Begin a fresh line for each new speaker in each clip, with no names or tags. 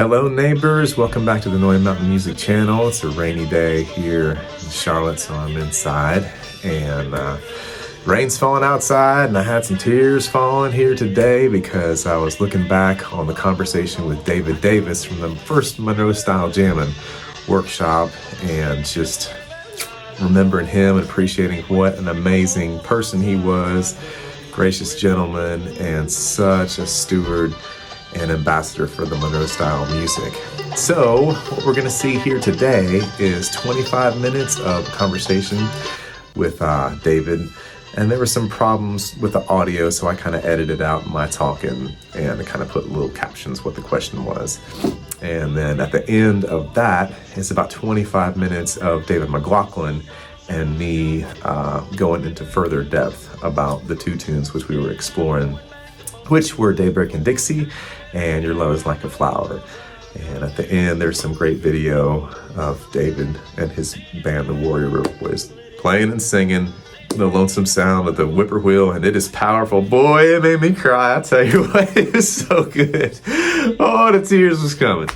Hello neighbors, welcome back to the Noya Mountain Music Channel. It's a rainy day here in Charlotte, so I'm inside, and rain's falling outside, and I had some tears falling here today because I was looking back on the conversation with David Davis from the first Monroe Style Jammin' workshop, and just remembering him and appreciating what an amazing person he was, gracious gentleman, and such a steward and ambassador for the Monroe style music. So what we're gonna see here today is 25 minutes of conversation with David, and there were some problems with the audio, so I kind of edited out my talking and I kind of put little captions what the question was. And then at the end of that is about 25 minutes of David McLaughlin and me going into further depth about the two tunes which we were exploring, which were Daybreak and Dixie and Your Love is Like a Flower. And at the end, there's some great video of David and his band, the Warrior Boys, playing and singing the lonesome sound of the whippoorwill, and it is powerful. Boy, it made me cry. I tell you what, it was so good. Oh, the tears was coming.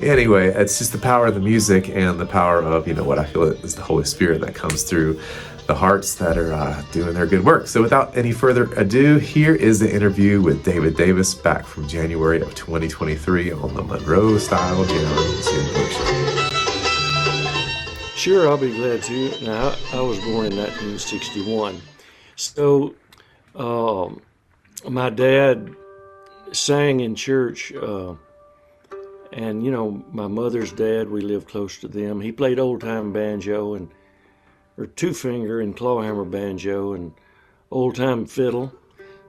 Anyway, it's just the power of the music and the power of, what I feel is the Holy Spirit that comes through the hearts that are doing their good work. So without any further ado, here is the interview with David Davis back from January of 2023 on the Monroe Style Jammin' Show.
Sure, I'll be glad to. Now, I was born in 1961. So, my dad sang in church, and, my mother's dad, we lived close to them. He played old-time banjo or two-finger and clawhammer banjo and old-time fiddle.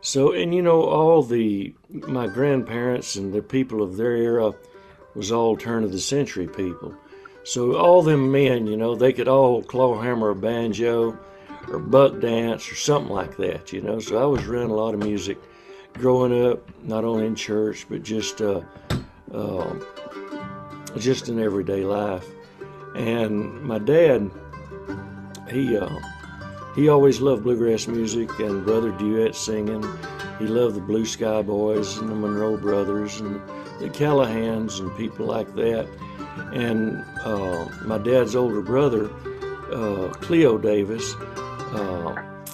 So, and my grandparents and the people of their era was all turn-of-the-century people. So all them men, they could all clawhammer a banjo or buck dance or something like that, So I was around a lot of music growing up, not only in church, but just in everyday life. And my dad, he always loved bluegrass music and brother duet singing. He loved the Blue Sky Boys and the Monroe Brothers and the Callahans and people like that. And my dad's older brother, Cleo Davis,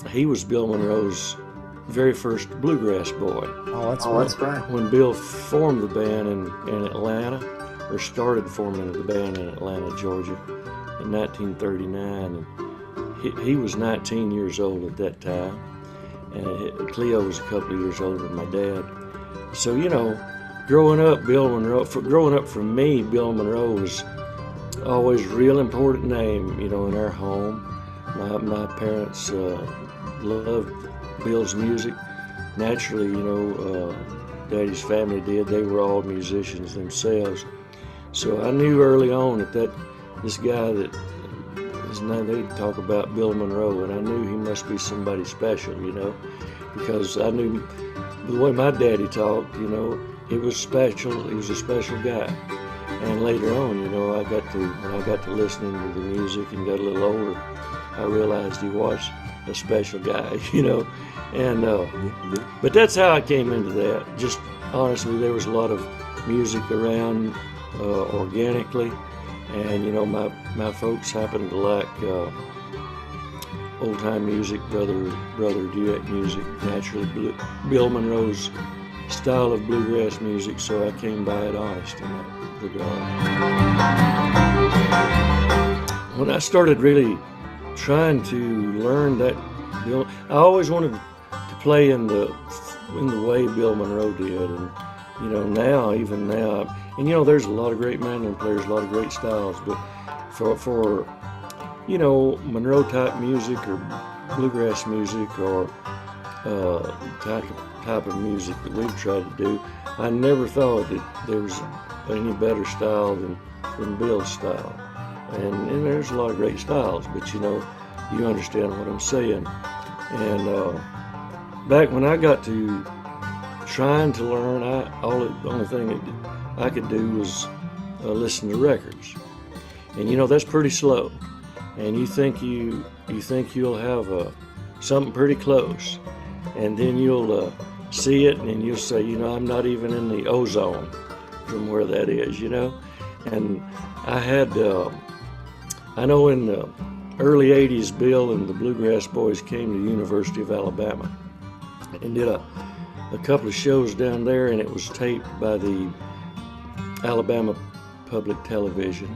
he was Bill Monroe's very first bluegrass boy.
That's right.
When Bill formed the band in Atlanta, or started forming the band in Atlanta, Georgia, in 1939, and he was 19 years old at that time, and Cleo was a couple of years older than my dad. So, growing up for me, Bill Monroe was always a real important name, in our home. My parents loved Bill's music. Naturally, Daddy's family did. They were all musicians themselves. So I knew early on that this guy that his name, they talk about Bill Monroe, and I knew he must be somebody special, because I knew the way my daddy talked, it was special. He was a special guy. And later on, when I got to listening to the music and got a little older, I realized he was a special guy, And but that's how I came into that. Just honestly, there was a lot of music around organically, and my folks happened to like old time music, brother duet music, naturally Bill Monroe's style of bluegrass music, so I came by it honest in that regard. When I started really trying to learn that, I always wanted to play in the way Bill Monroe did, and even now, and there's a lot of great mandolin players, a lot of great styles, but for Monroe type music or bluegrass music or type of music that we've tried to do, I never thought that there was any better style than Bill's style. And there's a lot of great styles, but you understand what I'm saying. And back when I got to trying to learn, the only thing that I could do was listen to records. And that's pretty slow. And you think you'll have something pretty close, and then you'll see it, and you'll say, I'm not even in the ozone. from where that is, you know. And I had, I know in the early 80s, Bill and the Bluegrass Boys came to the University of Alabama and did a couple of shows down there, and it was taped by the Alabama Public Television,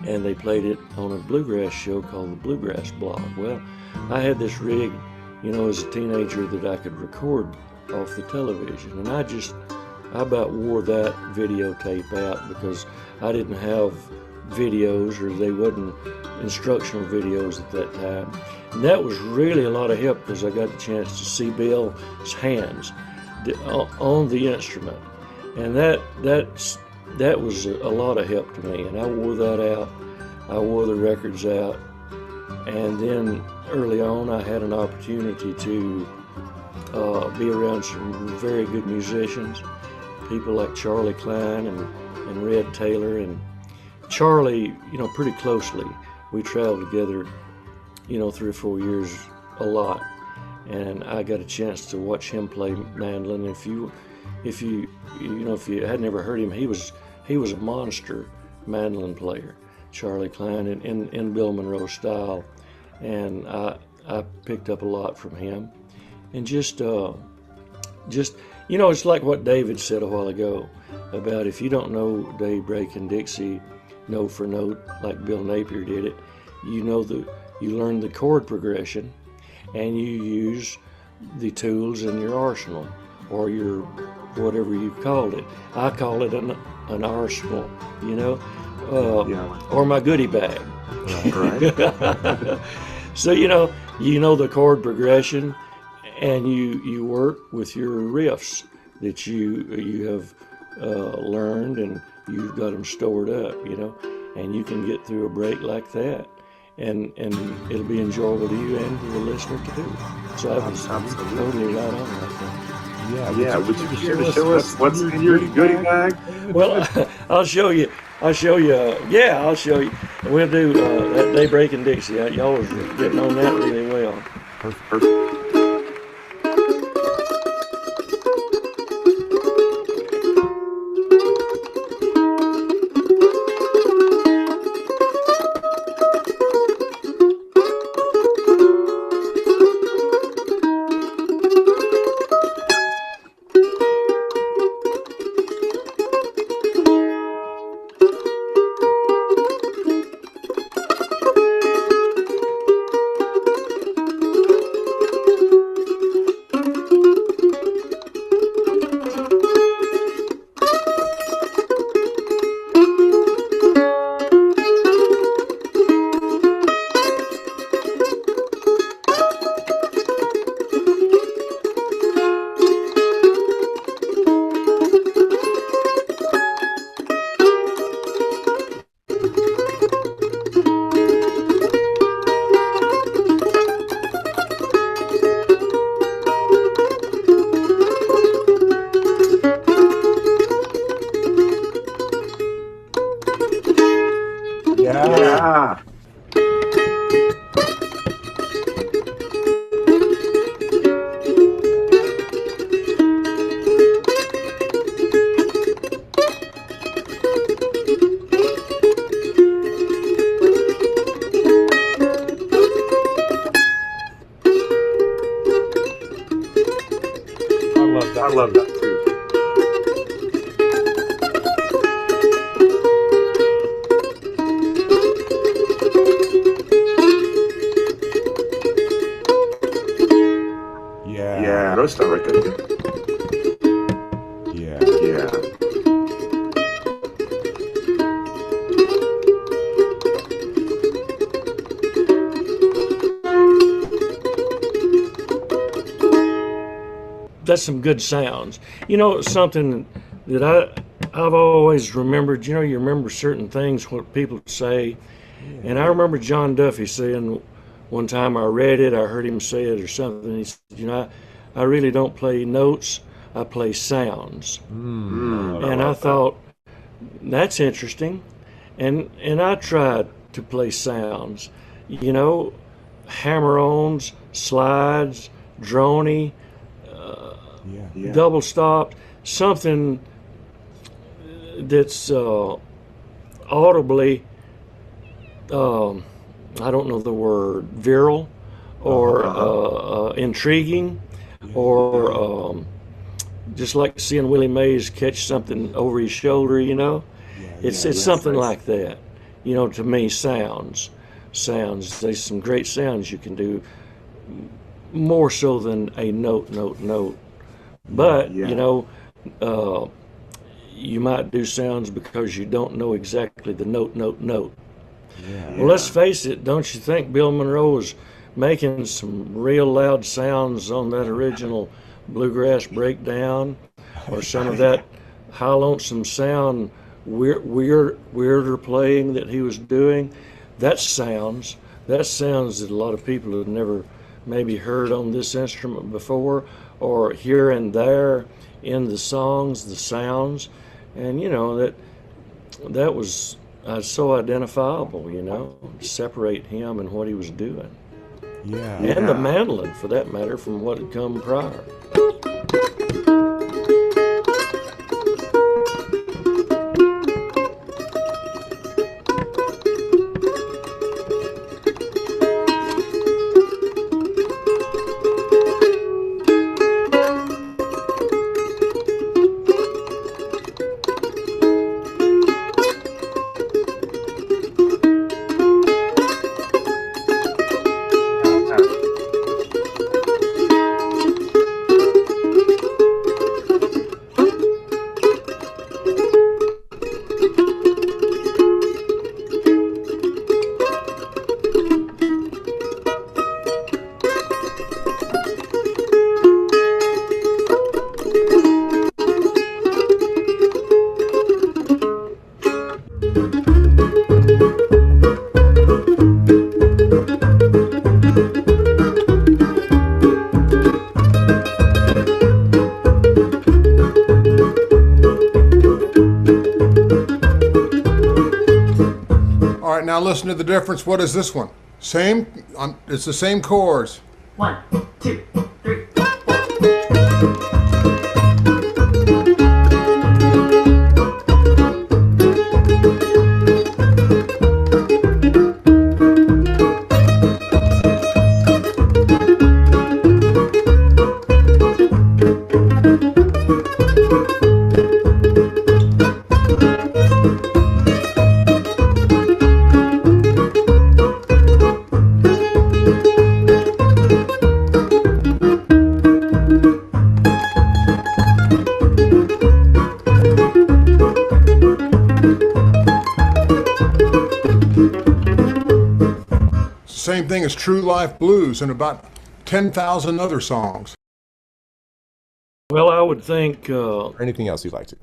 and they played it on a bluegrass show called the Bluegrass Blog. Well, I had this rig, you know, as a teenager that I could record off the television, and I about wore that videotape out because I didn't have videos, or they wasn't instructional videos at that time. And that was really a lot of help because I got the chance to see Bill's hands on the instrument, and that was a lot of help to me. And I wore that out. I wore the records out, and then early on I had an opportunity to be around some very good musicians, people like Charlie Klein and Red Taylor. And Charlie, you know, pretty closely. We traveled together, you know, 3 or 4 years a lot, and I got a chance to watch him play mandolin. If you had never heard him, he was a monster mandolin player, Charlie Klein, in Bill Monroe style, and I picked up a lot from him. And just you know, it's like what David said a while ago about if you don't know Daybreak and Dixie note for note like Bill Napier did it, you learn the chord progression, and you use the tools in your arsenal, or your whatever you called it. I call it an arsenal, you know, or my goodie bag.
Right.
So you know the chord progression, and you work with your riffs that you have learned, and you've got them stored up, you know, and you can get through a break like that, and it'll be enjoyable to you and to the listener too. So I was totally right on that thing.
Yeah. Would you show us what's in your goodie bag?
Well, I'll show you. I'll show you. We'll do that Daybreak and Dixie. Y'all was getting on that really well.
Perfect. Yeah. I love that too. Yeah, roast right there. Yeah.
That's some good sounds. You know, something that I've always remembered, you know, you remember certain things, what people say. And I remember John Duffy saying one time, I read it, I heard him say it or something. He said, you know, I really don't play notes, I play sounds. And I thought, that's interesting. And I tried to play sounds, you know, hammer-ons, slides, droney, double stopped, something that's audibly, um, I don't know the word, virile or
Uh-huh.
intriguing, or just like seeing Willie Mays catch something over his shoulder, you know.
Yeah,
It's
yes,
something
that's
like that, you know. To me, sounds. There's some great sounds you can do, more so than a note.
yeah,
But you
yeah,
know, uh, you might do sounds because you don't know exactly the note.
yeah.
Well, let's face it, don't you think Bill Monroe was making some real loud sounds on that original bluegrass breakdown, or some of
Yeah.
that high lonesome sound, weirder playing that he was doing? That sounds, that sounds that a lot of people have never maybe heard on this instrument before, or here and there in the songs, the sounds, and you know that was so identifiable, you know, separate him and what he was doing,
Yeah.
and the mandolin for that matter from what had come prior.
All right, now listen to the difference. What is this one? Same, it's the same chords.
One, two, three.
Same thing as True Life Blues and about 10,000 other songs.
Well, I would think,
Or anything else you'd like to?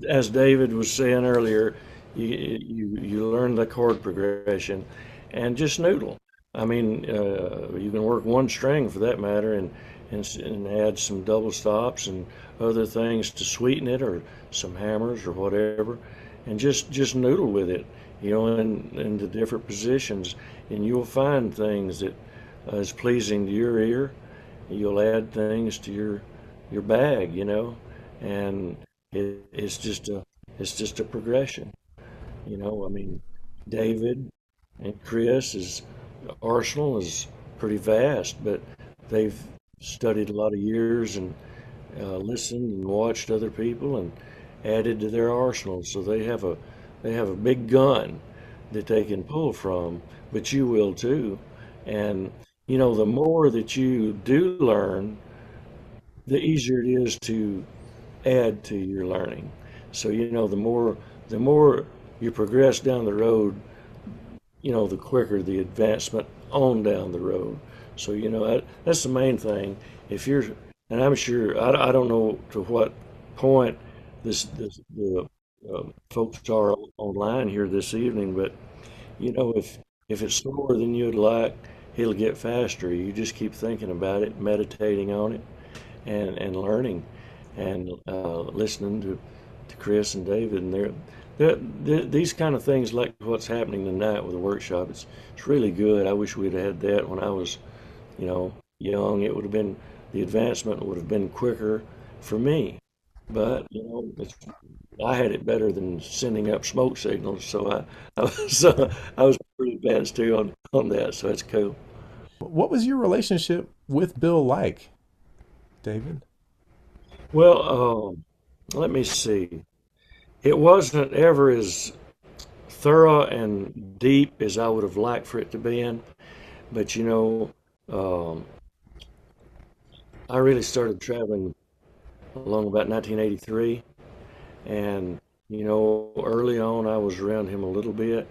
as David was saying earlier, you learn the chord progression and just noodle. I mean, you can work one string for that matter, and add some double stops and other things to sweeten it, or some hammers or whatever, and just noodle with it, you know, in the different positions, and you'll find things that is pleasing to your ear. You'll add things to your bag, you know, and it's just a progression, you know. I mean, David and Chris's arsenal is pretty vast, but they've studied a lot of years and listened and watched other people and added to their arsenal, so they have a big gun that they can pull from. But you will too, and you know, the more that you do learn, the easier it is to add to your learning. So you know, the more you progress down the road, you know, the quicker the advancement on down the road. So you know, that's the main thing. If you're, and I'm sure, I don't know to what point this the folks are online here this evening, but you know, if it's slower than you'd like, it'll get faster. You just keep thinking about it, meditating on it, and learning, and listening to Chris and David, and these kind of things like what's happening tonight with the workshop. It's really good. I wish we'd had that when I was, you know, young. It would have been, the advancement would have been quicker for me. But I had it better than sending up smoke signals, so I was pretty advanced too on that. So that's cool.
What was your relationship with Bill like, David?
Well, let me see. It wasn't ever as thorough and deep as I would have liked for it to be in, but um, I really started traveling along about 1983, and early on I was around him a little bit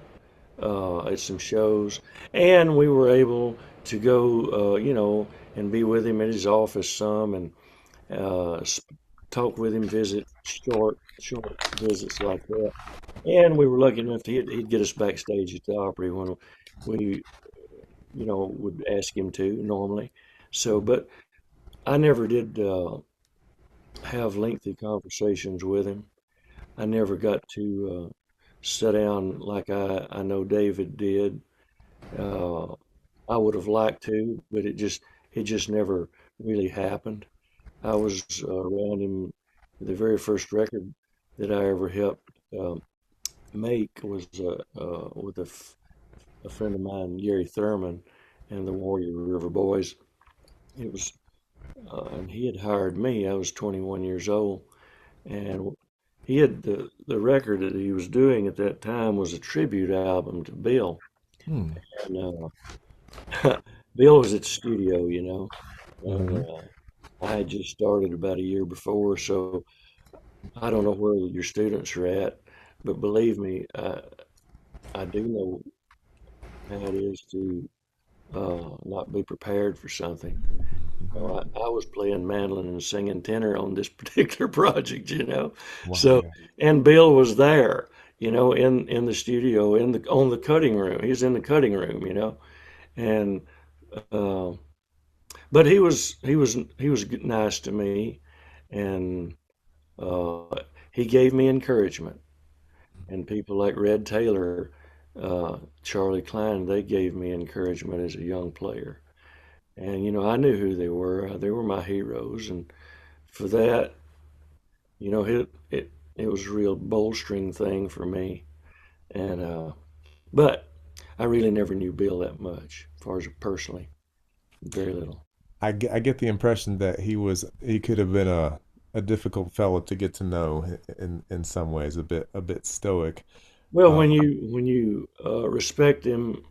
at some shows, and we were able to go, and be with him at his office some, and uh, s- talk with him, visit short visits like that. And we were lucky enough to he'd get us backstage at the Opry when we, would ask him to normally. So, but I never did have lengthy conversations with him. I never got to sit down like I know David did. Uh, I would have liked to, but it just never really happened. I was around him. The very first record that I ever helped make was with a friend of mine, Gary Thurman, and the Warrior River Boys. It was, and he had hired me. I was 21 years old, and he had the record that he was doing at that time was a tribute album to Bill,
Hmm.
and Bill was at the studio, and
Hmm.
I had just started about a year before, so I don't know where your students are at, but believe me, I do know how it is to not be prepared for something. I was playing mandolin and singing tenor on this particular project, So,
Wow.
and Bill was there, in the studio, on the cutting room. He was in the cutting room, and uh, but he was nice to me, and he gave me encouragement. And people like Red Taylor, Charlie Klein, they gave me encouragement as a young player. And I knew who they were. They were my heroes, and for that, it was a real bolstering thing for me. And but I really never knew Bill that much, as far as personally, very little.
I get the impression that he could have been a difficult fellow to get to know in some ways, a bit stoic.
Well,
Uh,
when you respect him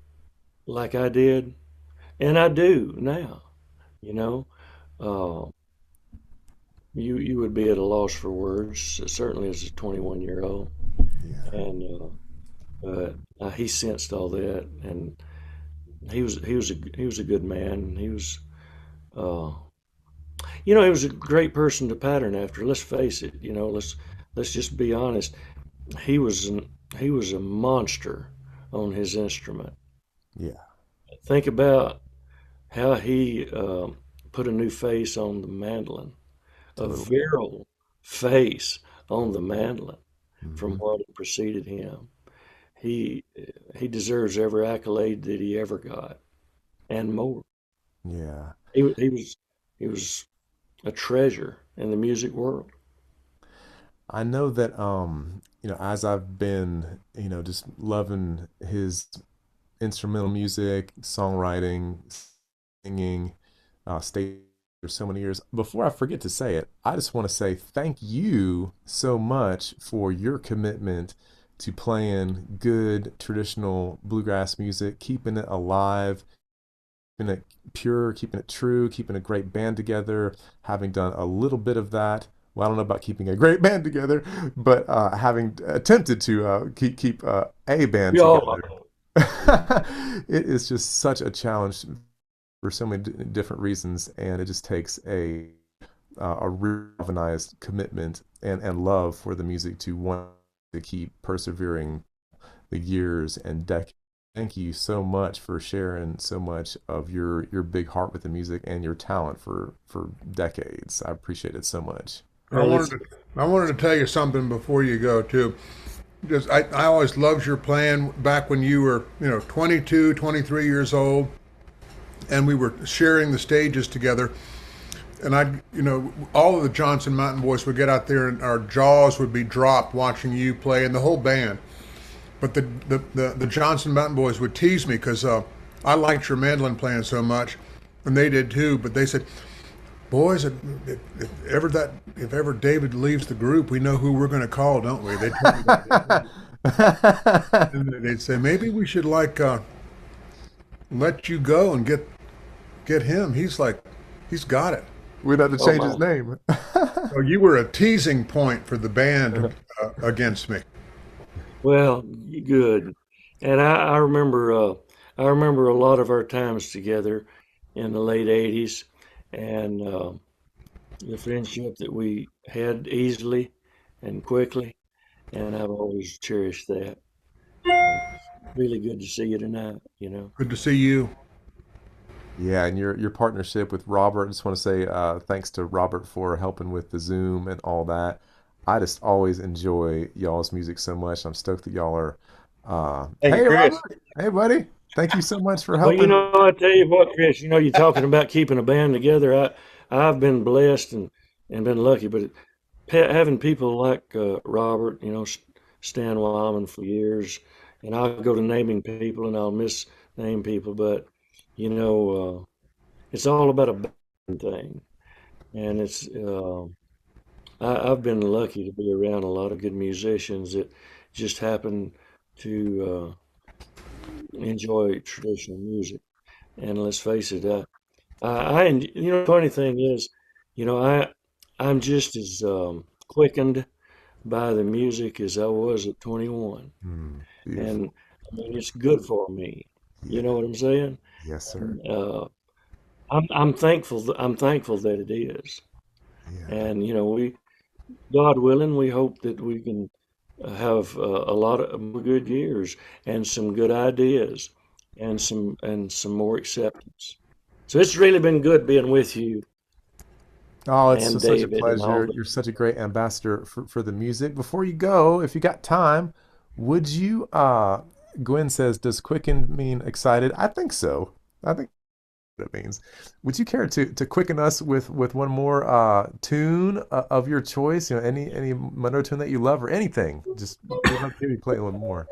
like I did, and I do now, you know, uh, you would be at a loss for words, certainly as a 21-year-old,
yeah.
and but he sensed all that, and he was a good man. Uh, he was a great person to pattern after. Let's face it, let's just be honest. He was he was a monster on his instrument.
Yeah.
Think about how he put a new face on the mandolin, a
Totally.
virile face on the mandolin from
Hmm.
what had preceded him. He he deserves every accolade that he ever got and more.
Yeah.
He was a treasure in the music world.
I know that as I've been, just loving his instrumental music, songwriting, singing, stage for so many years. Before I forget to say it, I just want to say thank you so much for your commitment to playing good traditional bluegrass music, keeping it alive, keeping it pure, keeping it true, keeping a great band together, having done a little bit of that. Well, I don't know about keeping a great band together, but having attempted to keep a band
We all
together. It is just such a challenge for so many different reasons, and it just takes a real galvanized commitment and love for the music to want to keep persevering the years and decades. Thank you so much for sharing so much of your big heart with the music and your talent for decades. I appreciate it so much.
I
well,
wanted
it's
to, I wanted to tell you something before you go too. Just I always loved your playing back when you were 22, 23 years old, and we were sharing the stages together. and all of the Johnson Mountain boys would get out there, and our jaws would be dropped watching you play, and the whole band. But the Johnson Mountain boys would tease me because I liked your mandolin playing so much, and they did too. But they said, "Boys, if ever David leaves the group, we know who we're going to call, don't we?" They told me that. And they'd say, "Maybe we should let you go and get him. He's got it."
We'd have to
Oh
change his
my.
name.
So you were a teasing point for the band against me.
Well, good. And I remember a lot of our times together in the late '80s, and the friendship that we had easily and quickly, and I've always cherished that. Really good to see you tonight, you know.
Good to see you.
Yeah, and your partnership with Robert. I just want to say thanks to Robert for helping with the Zoom and all that. I just always enjoy y'all's music so much. I'm stoked that y'all are.
Hey,
Hey,
Chris.
Robert. Hey, buddy. Thank you so much for
Well, you
helping.
know, I tell you what, Chris, you know, you're talking about keeping a band together. I've been blessed and been lucky, but having people like Robert, you know, Stan Wyman for years, and I'll go to naming people and I'll misname people, but you know, it's all about a band thing, and I've been lucky to be around a lot of good musicians that just happen to enjoy traditional music. And let's face it, you know, the funny thing is, you know, I'm just as quickened by the music as I was at 21,
Beautiful.
and I mean, it's good for me. You
Yeah.
know what I'm saying?
Yes, sir.
And, I'm thankful. I'm thankful that it is.
Yeah.
And you know, God willing, we hope that we can have a lot of more good years and some good ideas and some more acceptance. So it's really been good being with you
Oh, it's
and
such a
David and all
pleasure.
the.
You're such a great ambassador for the music. Before you go, if you got time, would you Gwen says, does quicken mean excited? I think so. I think it means. Would you care to quicken us with one more tune of your choice? You know, any Monroe tune that you love or anything? Just we'd love to hear you play a little more.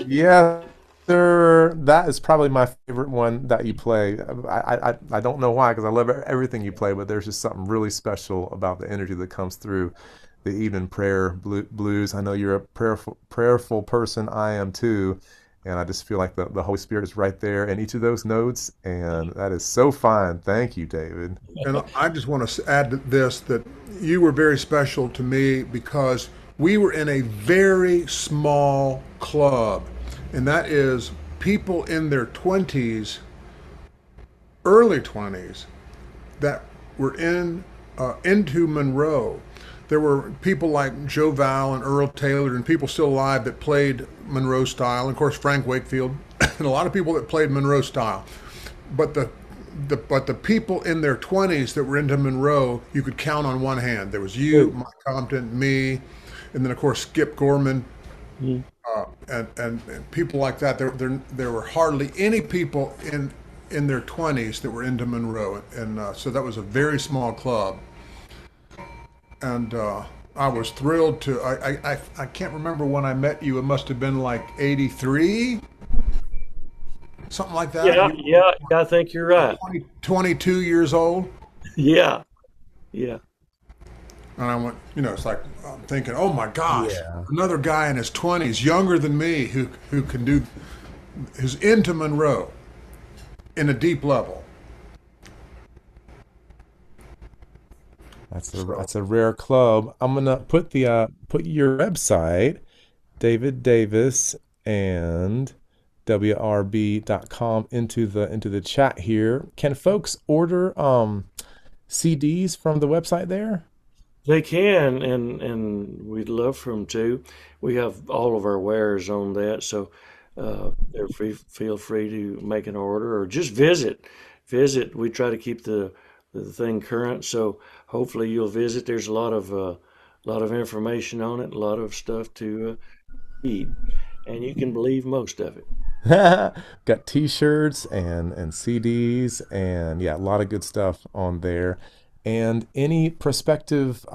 Yeah, sir. That is probably my favorite one that you play. I don't know why, because I love everything you play, but there's just something really special about the energy that comes through the evening prayer blues. I know you're a prayerful person. I am too. And I just feel like the Holy Spirit is right there in each of those notes. And that is so fine. Thank you, David.
And I just want to add to this that you were very special to me because we were in a very small club, and that is people in their 20s, early 20s, that were into Monroe. There were people like Joe Val and Earl Taylor and people still alive that played Monroe style. And of course, Frank Wakefield and a lot of people that played Monroe style. But the people in their 20s that were into Monroe, you could count on one hand. There was you,
Good.
Mike Compton, me, and then of course Skip Gorman,
Mm.
and people like that. There were hardly any people in their 20s that were into Monroe, and so that was a very small club. And I was thrilled to. I can't remember when I met you. It must have been like '83, something like that.
Yeah,
You
yeah, I think you're
were
right.
22 years old,
Yeah, yeah.
and I went. It's like I'm thinking, oh my gosh,
Yeah.
another guy in his 20s, younger than me, who can do, who's into Monroe. in a deep level.
That's a rare club. I'm gonna put the put your website, David Davis and WRB.com into the chat here. Can folks order CDs from the website there?
They can, and we'd love for them to. We have all of our wares on that, so they're free, feel free to make an order or just visit. Visit. We try to keep the thing current, so hopefully you'll visit. There's a lot of information on it, a lot of stuff to read, and you can believe most of it.
Got t-shirts and CDs and yeah, a lot of good stuff on there. And any prospective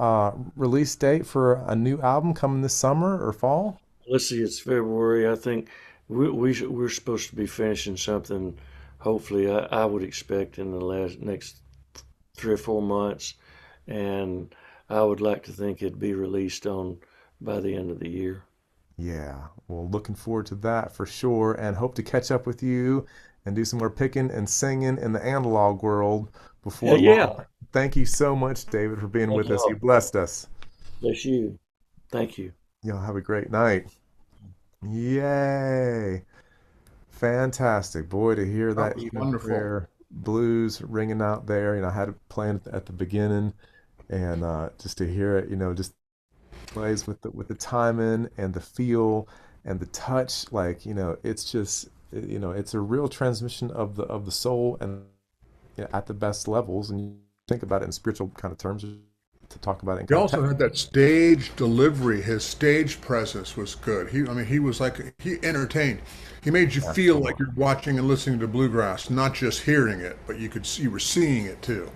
release date for a new album coming this summer or fall?
Let's see, it's February. I think we're supposed to be finishing something. Hopefully, I would expect in the next 3 or 4 months, and I would like to think it'd be released on by the end of the year.
Yeah, well, looking forward to that for sure, and hope to catch up with you and do some more picking and singing in the analog world
Yeah,
before long.
yeah.
Thank you so much, David, for being
Thank
with us. You
y'all.
blessed us.
Bless you. Thank you.
Y'all have a great night. Yay. Fantastic. Boy, to hear
That
that
was
evening
wonderful.
prayer blues ringing out there. I had it planned at the beginning, and just to hear it, just plays with the timing and the feel and the touch. Like, it's just, it's a real transmission of the soul and at the best levels. And you think about it in spiritual kind of terms to talk about it in
He
kind of
also had that stage delivery. His stage presence was good. I mean, he was like he entertained. He made you feel like
technical.
you're watching and listening to bluegrass, not just hearing it, but you were seeing it too.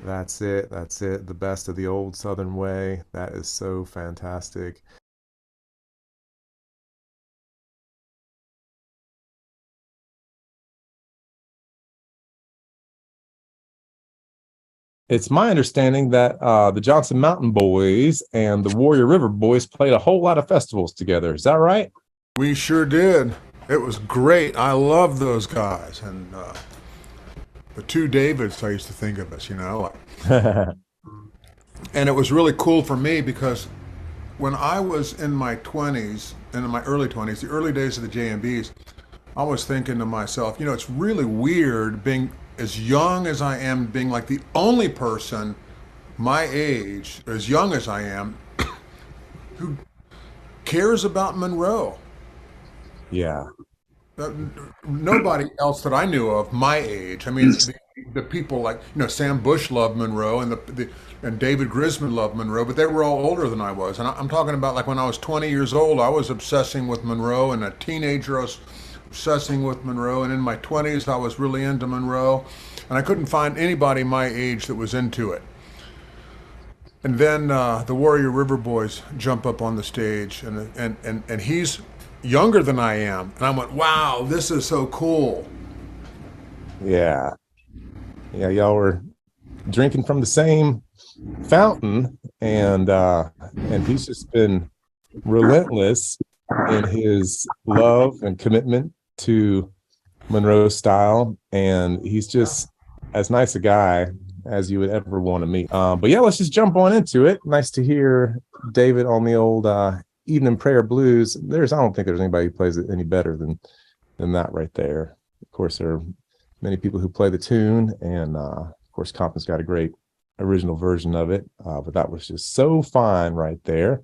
That's it. That's it. The best of the old Southern way. That is so fantastic. It's my understanding that the Johnson Mountain Boys and the Warrior River Boys played a whole lot of festivals together. Is that right?
We sure did. It was great. I love those guys, and the two Davids I used to think of us, and it was really cool for me because when I was in my 20s and in my early 20s, the early days of the JMBs, I was thinking to myself, it's really weird being as young as I am, being like the only person my age, as young as I am, who cares about Monroe.
Yeah.
Uh, Nobody else that I knew of my age. I mean, the people like Sam Bush loved Monroe, and and David Grisman loved Monroe, but they were all older than I was. And I'm talking about like when I was 20 years old, I was obsessing with Monroe, and a teenager I was obsessing with Monroe, and in my 20s I was really into Monroe, and I couldn't find anybody my age that was into it. And then the Warrior River Boys jump up on the stage, and he's younger than I am, and I went, "Wow, this is so cool."
Yeah. Yeah. Y'all were drinking from the same fountain, and he's just been relentless in his love and commitment to Monroe style, and he's just as nice a guy as you would ever want to meet. But yeah, let's just jump on into it. Nice to hear David on the old evening prayer blues. I don't think there's anybody who plays it any better than that right there. Of course, there are many people who play the tune, and of course, Compton's got a great original version of it. But that was just so fine right there.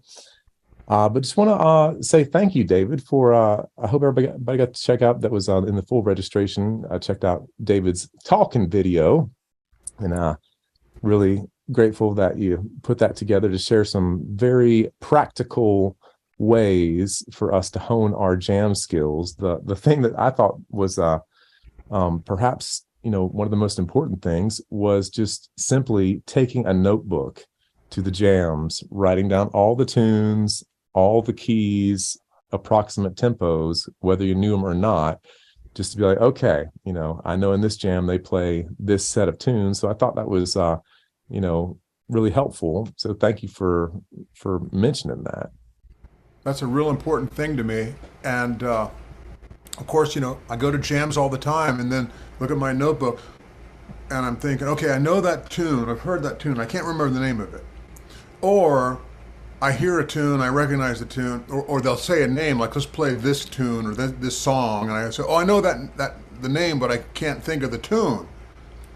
But just want to say thank you, David, for I hope everybody got to check out that was in the full registration. I checked out David's talking video, and really grateful that you put that together to share some very practical ways for us to hone our jam skills. The thing that I thought was perhaps one of the most important things was just simply taking a notebook to the jams, writing down all the tunes, all the keys, approximate tempos, whether you knew them or not, just to be like, okay, I know in this jam they play this set of tunes. So I thought that was, really helpful. So thank you for mentioning that.
That's a real important thing to me, and of course, I go to jams all the time and then look at my notebook and I'm thinking, okay, I know that tune. I've heard that tune. I can't remember the name of it. Or I hear a tune, I recognize the tune, or they'll say a name, like let's play this tune or this song, and I say, oh, I know that the name, but I can't think of the tune.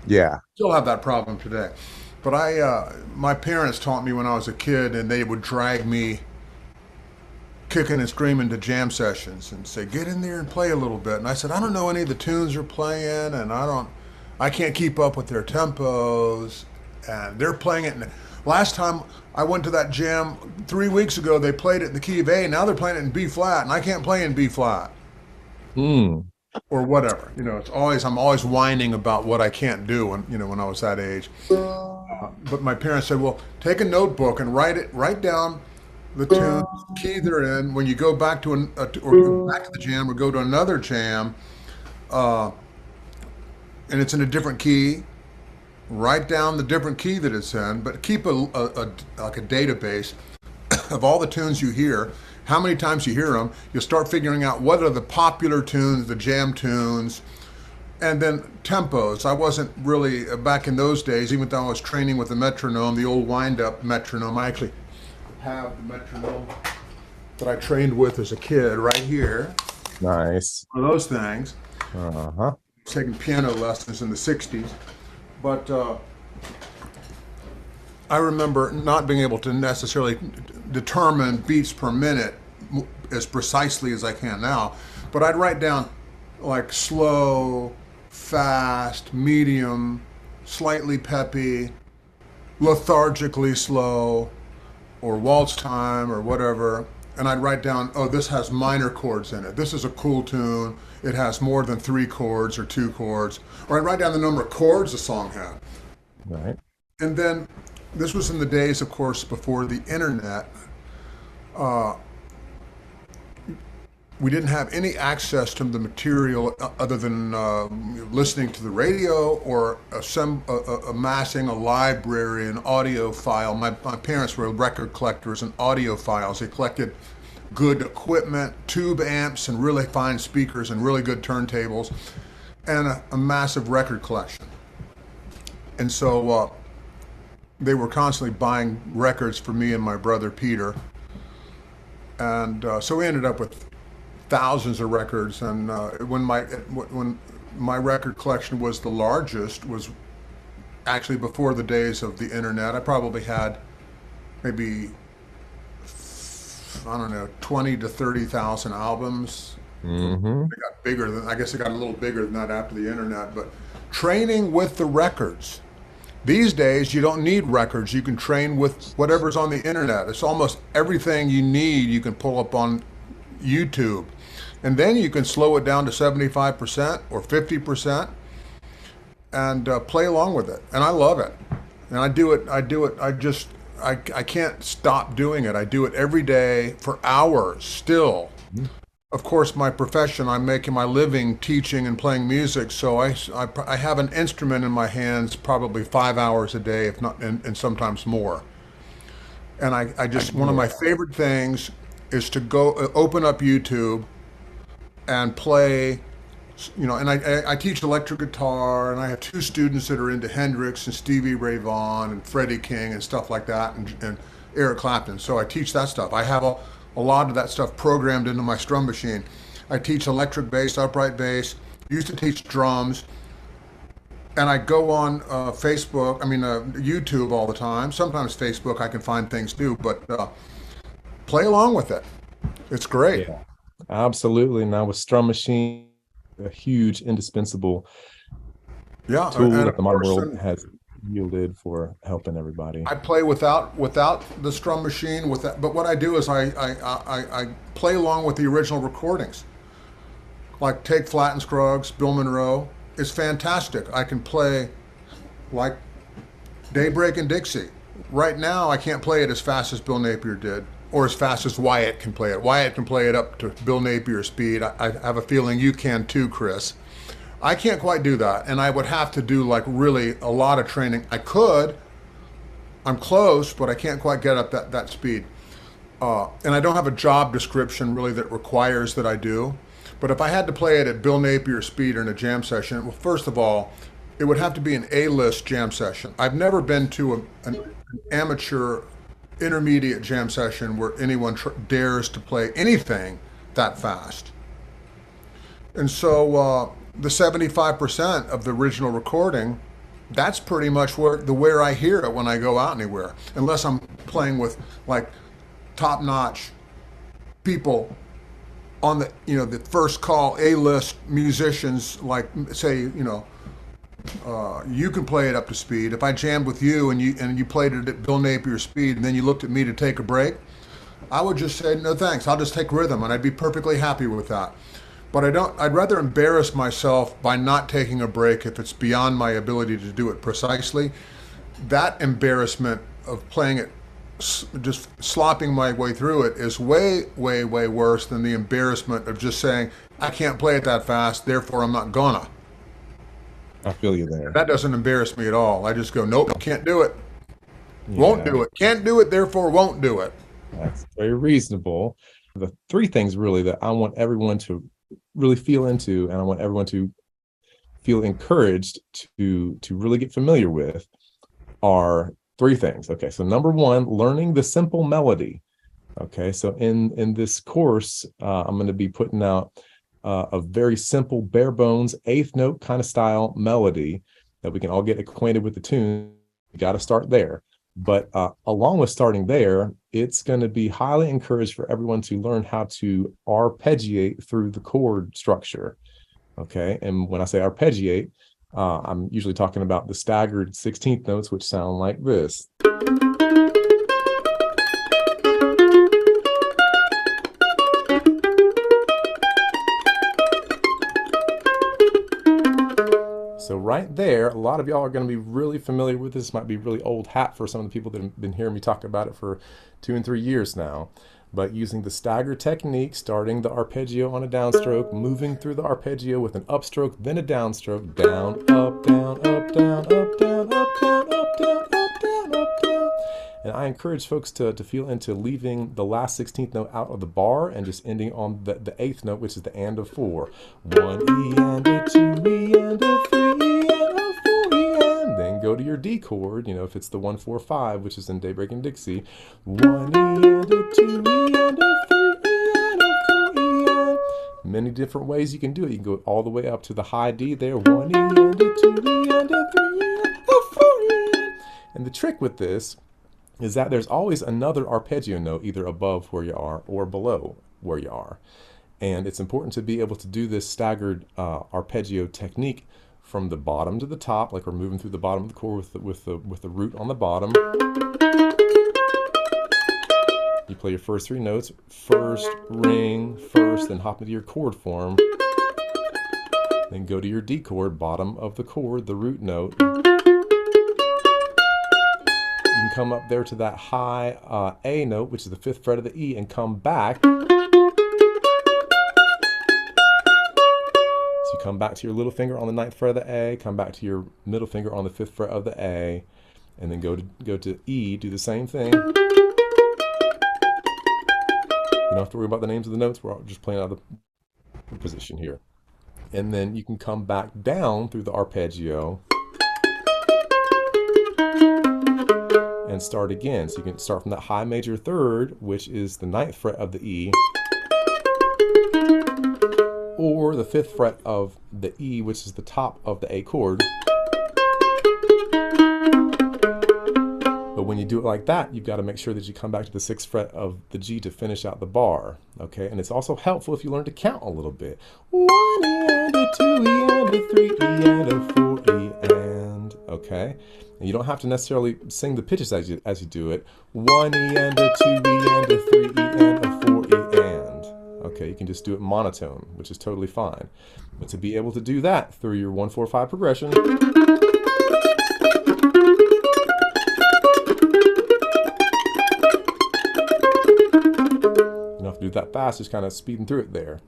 Yeah.
Still have that problem today. But my parents taught me when I was a kid, and they would drag me kicking and screaming to jam sessions and say, get in there and play a little bit. And I said, I don't know any of the tunes they're playing, and I can't keep up with their tempos, and they're playing it. And last time I went to that jam 3 weeks ago, they played it in the key of A. Now they're playing it in B flat, and I can't play in B flat.
Mm.
Or whatever. I'm always whining about what I can't do when I was that age. But my parents said, well, take a notebook and write down the tune, the key they're in. When you go back to or back to the jam or go to another jam, and it's in a different key, write down the different key that it's in, but keep like a database of all the tunes you hear, how many times you hear them. You'll start figuring out what are the popular tunes, the jam tunes, and then tempos. I wasn't really, back in those days, even though I was training with the metronome, the old wind-up metronome. I actually have the metronome that I trained with as a kid right here.
Nice.
One of those things.
Uh-huh.
Taking piano lessons in the 60s. But I remember not being able to necessarily determine beats per minute as precisely as I can now, but I'd write down like slow, fast, medium, slightly peppy, lethargically slow, or waltz time or whatever, and I'd write down, oh, this has minor chords in it. This is a cool tune. It has more than 3 chords or 2 chords. Or I'd write down the number of chords the song had.
Right.
And then this was in the days, of course, before the internet. We didn't have any access to the material other than listening to the radio or amassing a library, an audio file. My parents were record collectors and audiophiles. They collected good equipment, tube amps, and really fine speakers and really good turntables, and a massive record collection. And so they were constantly buying records for me and my brother Peter. And so we ended up with thousands of records. And when my record collection was the largest, was actually before the days of the internet. I probably had maybe, I don't know, 20 to 30,000 albums.
Mm-hmm.
It got bigger than, I guess it got a little bigger than that after the internet, but training with the records. These days, you don't need records. You can train with whatever's on the internet. It's almost everything you need you can pull up on YouTube. And then you can slow it down to 75% or 50% and play along with it. And I love it. And I do it. I can't stop doing it. I do it every day for hours still. Mm-hmm. Of course, my profession, I'm making my living teaching and playing music, so I have an instrument in my hands probably 5 hours a day, if not, and sometimes more. And I just, one of my favorite things is to go open up YouTube and play, and I teach electric guitar, and I have 2 students that are into Hendrix and Stevie Ray Vaughan and Freddie King and stuff like that, and Eric Clapton. So I teach that stuff. I have a lot of that stuff programmed into my strum machine. I teach electric bass, upright bass, used to teach drums, and I go on YouTube all the time. Sometimes Facebook I can find things too, but play along with it. It's great.
Yeah, absolutely. Now with strum machine, a huge indispensable tool that the modern world has yielded for helping everybody.
I play without the strum machine, but what I do is I play along with the original recordings. Like take Flat and Scruggs, Bill Monroe. It's fantastic. I can play like Daybreak and Dixie. Right now I can't play it as fast as Bill Napier did, or as fast as Wyatt can play it. Wyatt can play it up to Bill Napier's speed. I have a feeling you can too, Chris. I can't quite do that, and I would have to do like really a lot of training. I could, I'm close, but I can't quite get up that speed. And I don't have a job description really that requires that I do. But if I had to play it at Bill Napier's speed or in a jam session, well, first of all, it would have to be an A-list jam session. I've never been to an amateur intermediate jam session where anyone dares to play anything that fast. And so the 75% of the original recording, that's pretty much where I hear it when I go out anywhere, unless I'm playing with like top-notch people on the first call A-list musicians, like say you can play it up to speed. If I jammed with you and you played it at Bill Napier's speed, and then you looked at me to take a break, I would just say no thanks. I'll just take rhythm, and I'd be perfectly happy with that. But I'd rather embarrass myself by not taking a break if it's beyond my ability to do it precisely. That embarrassment of playing it, just slopping my way through it, is way, way, way worse than the embarrassment of just saying, I can't play it that fast, therefore I'm not gonna.
I feel you there.
That doesn't embarrass me at all. I just go, nope, can't do it. Won't do it. Can't do it, therefore won't do it.
That's very reasonable. The three things really that I want everyone to really feel into, and I want everyone to feel encouraged to really get familiar with, are three things. Okay, so number one, learning the simple melody. Okay, so in this course, I'm going to be putting out a very simple, bare bones, eighth note kind of style melody that we can all get acquainted with the tune. You got to start there. But along with starting there, it's going to be highly encouraged for everyone to learn how to arpeggiate through the chord structure. Okay, and when I say arpeggiate, I'm usually talking about the staggered 16th notes, which sound like this. So right there, a lot of y'all are going to be really familiar with this. Might be really old hat for some of the people that have been hearing me talk about it for 2 and 3 years now. But using the stagger technique, starting the arpeggio on a downstroke, moving through the arpeggio with an upstroke, then a downstroke, down, up, down, up, down, up, down, up, down, up, down, up, down, up, down. And I encourage folks to feel into leaving the last 16th note out of the bar and just ending on the 8th note, which is the and of 4. 1 E and a 2 E and a 3 E and a 4 E and. Then go to your D chord, if it's the 1 4 5, which is in Daybreak and Dixie. 1 E and a 2 E and a 3 E and a 4 E and. Many different ways you can do it. You can go all the way up to the high D there. 1 E and a 2 E and a 3 E and a 4 E and. And the trick with this is that there's always another arpeggio note either above where you are or below where you are. And it's important to be able to do this staggered arpeggio technique from the bottom to the top, like we're moving through the bottom of the chord with the root on the bottom. You play your first 3 notes, first, ring, first, then hop into your chord form. Then go to your D chord, bottom of the chord, the root note. You can come up there to that high A note, which is the 5th fret of the E, and come back. So you come back to your little finger on the 9th fret of the A, come back to your middle finger on the 5th fret of the A, and then go to E, do the same thing. You don't have to worry about the names of the notes, we're just playing out of the position here. And then you can come back down through the arpeggio and start again. So you can start from that high major 3rd, which is the 9th fret of the E, or the 5th fret of the E, which is the top of the A chord. But when you do it like that, you've got to make sure that you come back to the 6th fret of the G to finish out the bar. Okay, and it's also helpful if you learn to count a little bit. 1 E and a 2 E and a 3 E and a 4 E and. Okay, and you don't have to necessarily sing the pitches as you do it. 1 E and a 2 E and a 3 E and a 4 E and. Okay, you can just do it monotone, which is totally fine. But to be able to do that through your 1 4 5 progression, you don't have to do that fast, just kind of speeding through it there.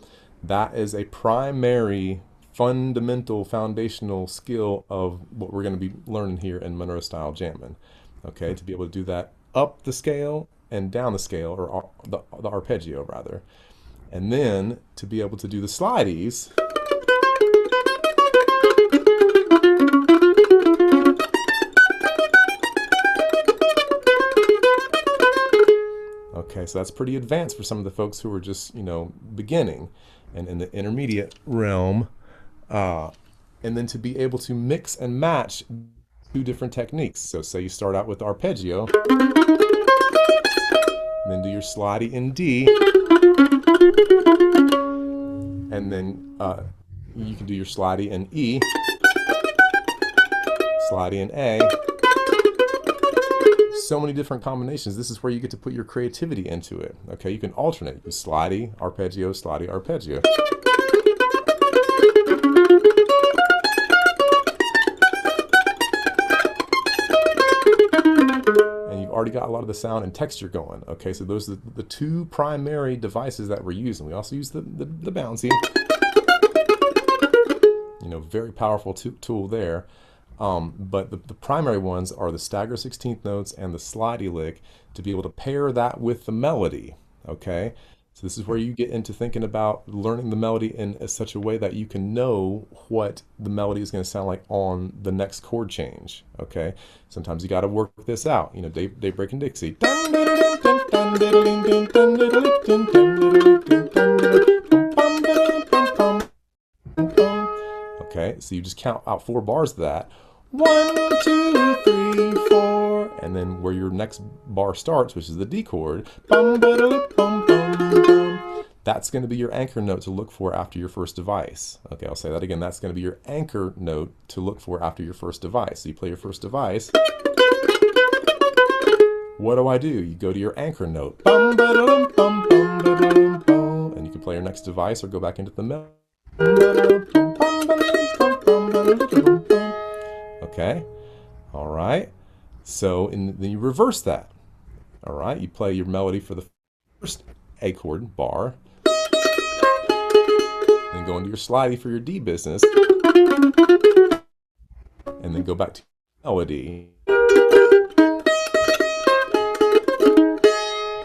That is a primary, fundamental, foundational skill of what we're going to be learning here in Monroe style jamming. Okay, to be able to do that up the scale and down the scale, or the arpeggio rather. And then to be able to do the slideys, okay, so that's pretty advanced for some of the folks who are just, beginning and in the intermediate realm. And then to be able to mix and match two different techniques. So say you start out with arpeggio, then do your slidey in D, and then you can do your slidey in E, slidey in A. So many different combinations. This is where you get to put your creativity into it. Okay, you can alternate. You can slidey, arpeggio, slidey, arpeggio. Already got a lot of the sound and texture going. Okay, so those are the two primary devices that we're using. We also use the bouncy, very powerful tool there. But the primary ones are the stagger 16th notes and the slidey lick, to be able to pair that with the melody. Okay, so this is where you get into thinking about learning the melody in such a way that you can know what the melody is going to sound like on the next chord change. Okay, sometimes you got to work this out. Daybreak and Dixie. Okay, so you just count out 4 bars of that. 1, 2, 3, 4, and then where your next bar starts, which is the D chord, that's going to be your anchor note to look for after your first device. Okay, I'll say that again. That's going to be your anchor note to look for after your first device. So you play your first device. What do? You go to your anchor note. And you can play your next device or go back into the melody. Okay, all right. So then you reverse that. All right, you play your melody for the first A chord bar, then go into your slidey for your D business, and then go back to melody.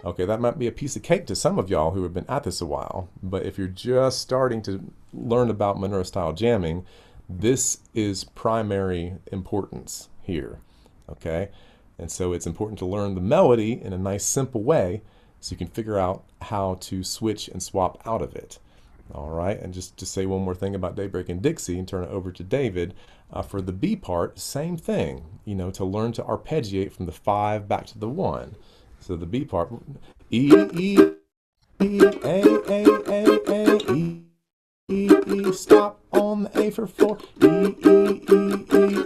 Okay, that might be a piece of cake to some of y'all who have been at this a while, but if you're just starting to learn about Monroe style jamming, this is primary importance here. Okay, and so it's important to learn the melody in a nice simple way so you can figure out how to switch and swap out of it. All right, and just to say one more thing about Daybreak and Dixie and turn it over to David, for the B part, same thing, to learn to arpeggiate from the 5 back to the 1. So the B part, E, E, E, A, E, E, stop on the A for 4, E, E,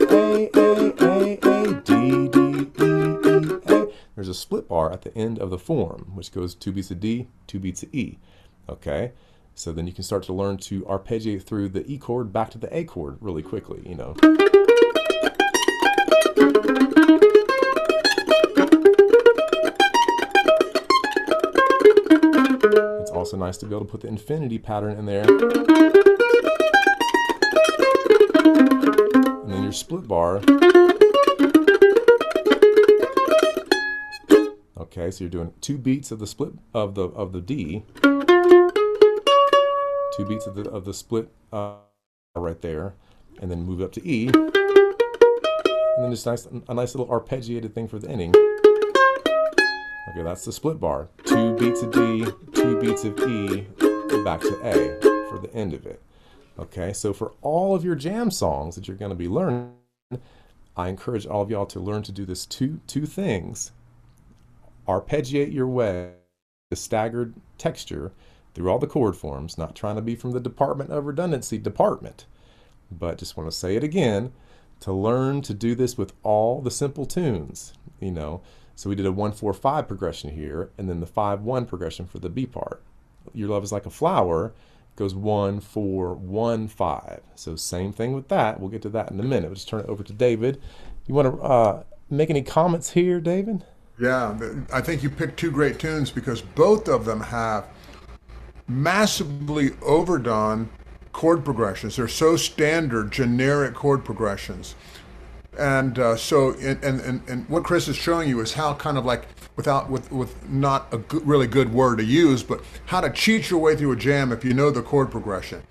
A, D, D, E, A. There's a split bar at the end of the form, which goes 2 beats of D, 2 beats of E. Okay, so then you can start to learn to arpeggiate through the E chord back to the A chord really quickly, It's also nice to be able to put the infinity pattern in there. And then your split bar. Okay, so you're doing 2 beats of the split of the D, 2 beats of the split right there, and then move up to E, and then just a nice little arpeggiated thing for the ending. Okay, that's the split bar. 2 beats of D, 2 beats of E, back to A for the end of it. Okay, so for all of your jam songs that you're going to be learning, I encourage all of y'all to learn to do this two things. Arpeggiate your way, the staggered texture through all the chord forms, not trying to be from the Department of Redundancy department, but just want to say it again, to learn to do this with all the simple tunes, So we did a 1-4-5 progression here, and then the 5-1 progression for the B part. Your Love Is Like a Flower goes 1-4-1-5. So same thing with that. We'll get to that in a minute. We'll just turn it over to David. You want to make any comments here, David?
Yeah, I think you picked 2 great tunes because both of them have massively overdone chord progressions. They're so standard, generic chord progressions. And and what Chris is showing you is how kind of like with not a really good word to use, but how to cheat your way through a jam if you know the chord progression.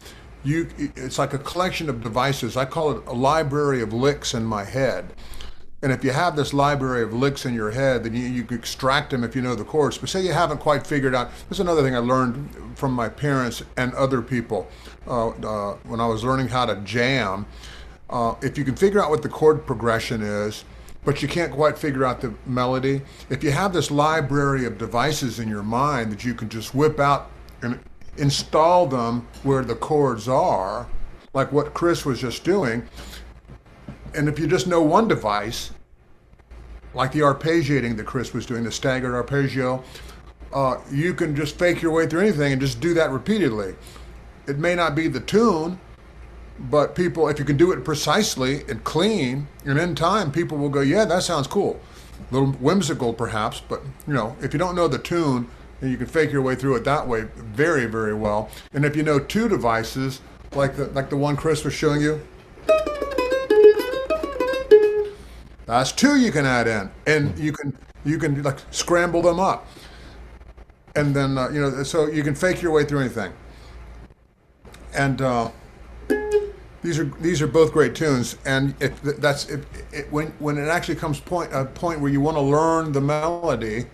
It's like a collection of devices. I call it a library of licks in my head. And if you have this library of licks in your head, then you can extract them if you know the chords. But say you haven't quite figured out, this is another thing I learned from my parents and other people when I was learning how to jam. If you can figure out what the chord progression is, but you can't quite figure out the melody, if you have this library of devices in your mind that you can just whip out and install them where the chords are, like what Chris was just doing, and if you just know one device, like the arpeggiating that Chris was doing, the staggered arpeggio, you can just fake your way through anything and just do that repeatedly. It may not be the tune, but people, if you can do it precisely and clean, and in time, people will go, yeah, that sounds cool. A little whimsical perhaps, but if you don't know the tune, then you can fake your way through it that way very, very well. And if you know two devices, like the one Chris was showing you, that's two you can add in, and you can like scramble them up, and then so you can fake your way through anything. And these are both great tunes. And when it actually comes a point where you want to learn the melody,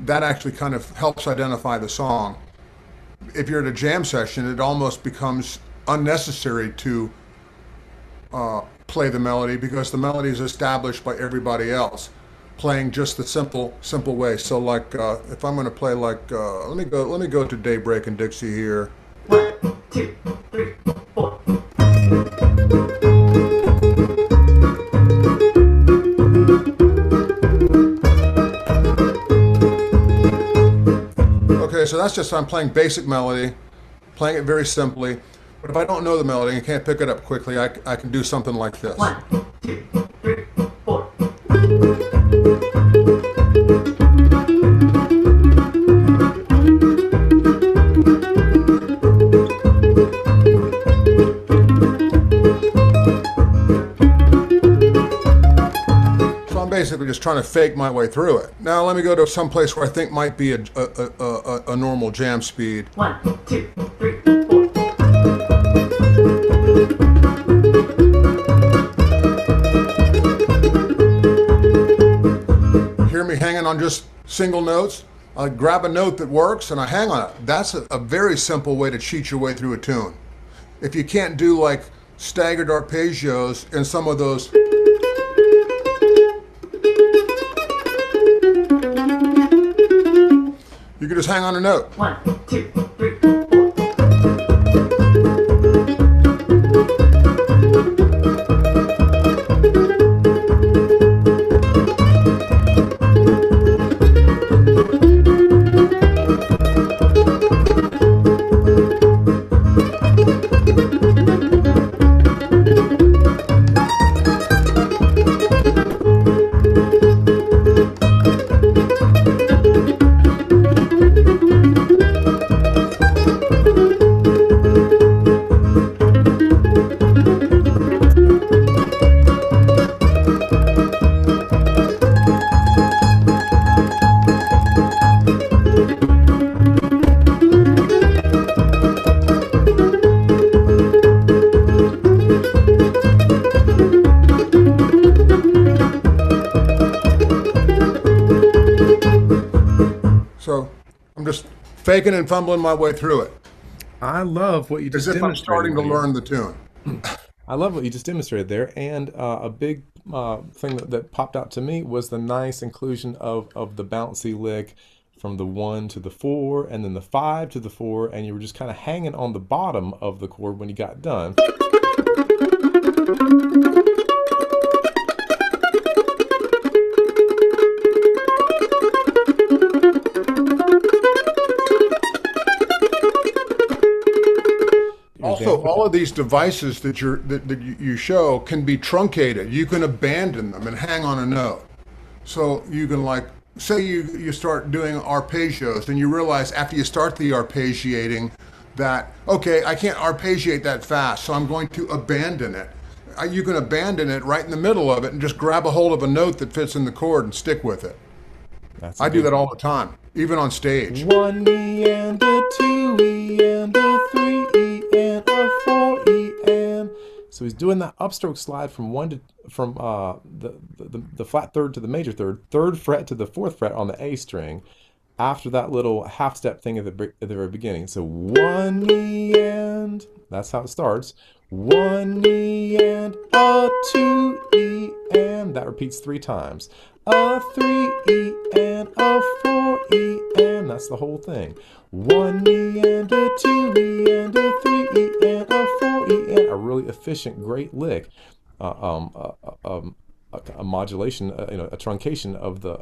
that actually kind of helps identify the song. If you're at a jam session, it almost becomes unnecessary to play the melody because the melody is established by everybody else playing just the simple way. So like if I'm going to play like let me go to Daybreak and Dixie here.
1, 2, 3, 4.
Okay, so that's just I'm playing basic melody, playing it very simply. But if I don't know the melody and can't pick it up quickly, I can do something like this.
1, 2, 3, 4.
So I'm basically just trying to fake my way through it. Now let me go to some place where I think might be a normal jam speed.
1, 2, 3, 4.
Hear me hanging on just single notes? I grab a note that works and I hang on it. That's a very simple way to cheat your way through a tune. If you can't do like staggered arpeggios and some of those, you can just hang on a note.
1, 2, 3, 4.
So I'm just faking and fumbling my way through it,
I love what you
as
just
if I'm
demonstrated.
starting to
here.
learn the tune.
I love what you just demonstrated there, and a big thing that popped out to me was the nice inclusion of the bouncy lick from the 1 to the 4, and then the 5 to the 4, and you were just kind of hanging on the bottom of the chord when you got done.
Also, all of these devices that you show can be truncated. You can abandon them and hang on a note. So you can like, say you start doing arpeggios and you realize after you start the arpeggiating that, okay, I can't arpeggiate that fast, so I'm going to abandon it. you can abandon it right in the middle of it and just grab a hold of a note that fits in the chord and stick with it. I do that all the time, even on stage.
1 E and a 2 E and a 3 E and a 4 E and. So he's doing that upstroke slide from the flat third to the major third, third fret to the fourth fret on the A string, after that little half step thing at the very beginning. So 1 E and, that's how it starts. 1 E and a 2 E and, that repeats 3 times. A 3 E and a 4 E and, that's the whole thing. 1 E and a 2 E and a 3 E and a 4 E and, a really efficient, great lick. A modulation, a truncation of the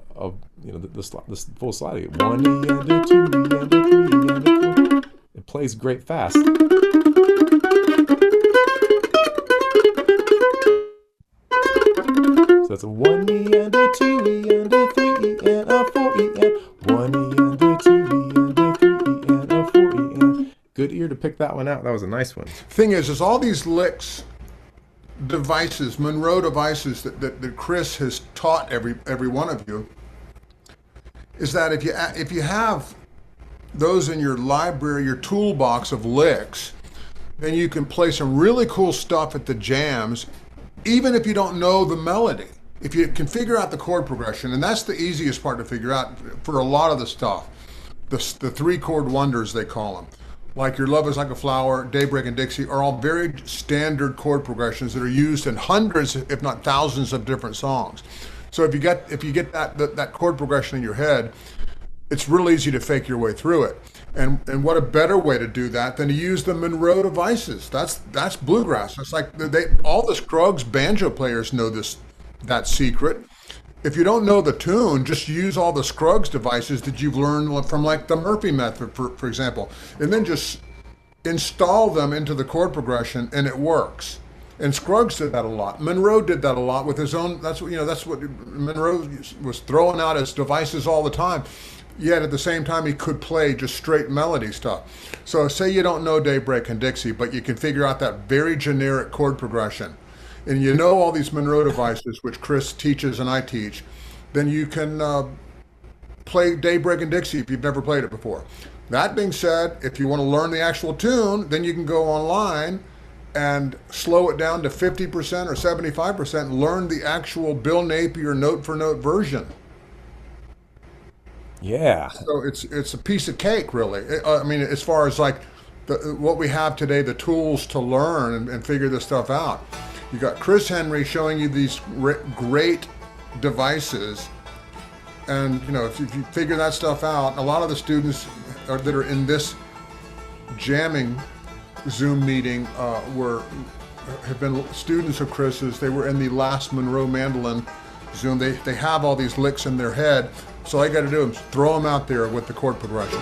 full slide. 1 E and a 2 E and a 3 E and a 4. It plays great fast. So that's a 1 E and a 2 E and a 3 E and a 4 E and 1 E and a 2 E and a 3 E and a 4 E and. Good ear to pick that one out. That was a nice one.
Thing is all these licks, devices, Monroe devices that Chris has taught every one of you, is that if you have those in your library, your toolbox of licks, then you can play some really cool stuff at the jams, even if you don't know the melody. If you can figure out the chord progression, and that's the easiest part to figure out for a lot of the stuff, the 3-chord wonders they call them. Like Your Love Is Like a Flower, Daybreak, and Dixie are all very standard chord progressions that are used in hundreds, if not thousands, of different songs. So if you get that chord progression in your head, it's real easy to fake your way through it. And what a better way to do that than to use the Monroe devices. That's bluegrass. It's like all the Scruggs banjo players know that secret. If you don't know the tune, just use all the Scruggs devices that you've learned from, like the Murphy method, for example, and then just install them into the chord progression, and it works. And Scruggs did that a lot. Monroe did that a lot with his own. That's what Monroe was throwing out as devices all the time. Yet at the same time, he could play just straight melody stuff. So say you don't know Daybreak and Dixie, but you can figure out that very generic chord progression, and you know all these Monroe devices, which Chris teaches and I teach, then you can play Daybreak and Dixie if you've never played it before. That being said, if you want to learn the actual tune, then you can go online and slow it down to 50% or 75%, and learn the actual Bill Napier note-for-note version.
Yeah.
So it's a piece of cake, really. I mean, as far as like what we have today, the tools to learn and figure this stuff out. You got Chris Henry showing you these great devices, and if you figure that stuff out, a lot of the students that are in this jamming Zoom meeting have been students of Chris's. They were in the last Monroe Mandolin Zoom. They have all these licks in their head, so all you got to do is throw them out there with the chord progression.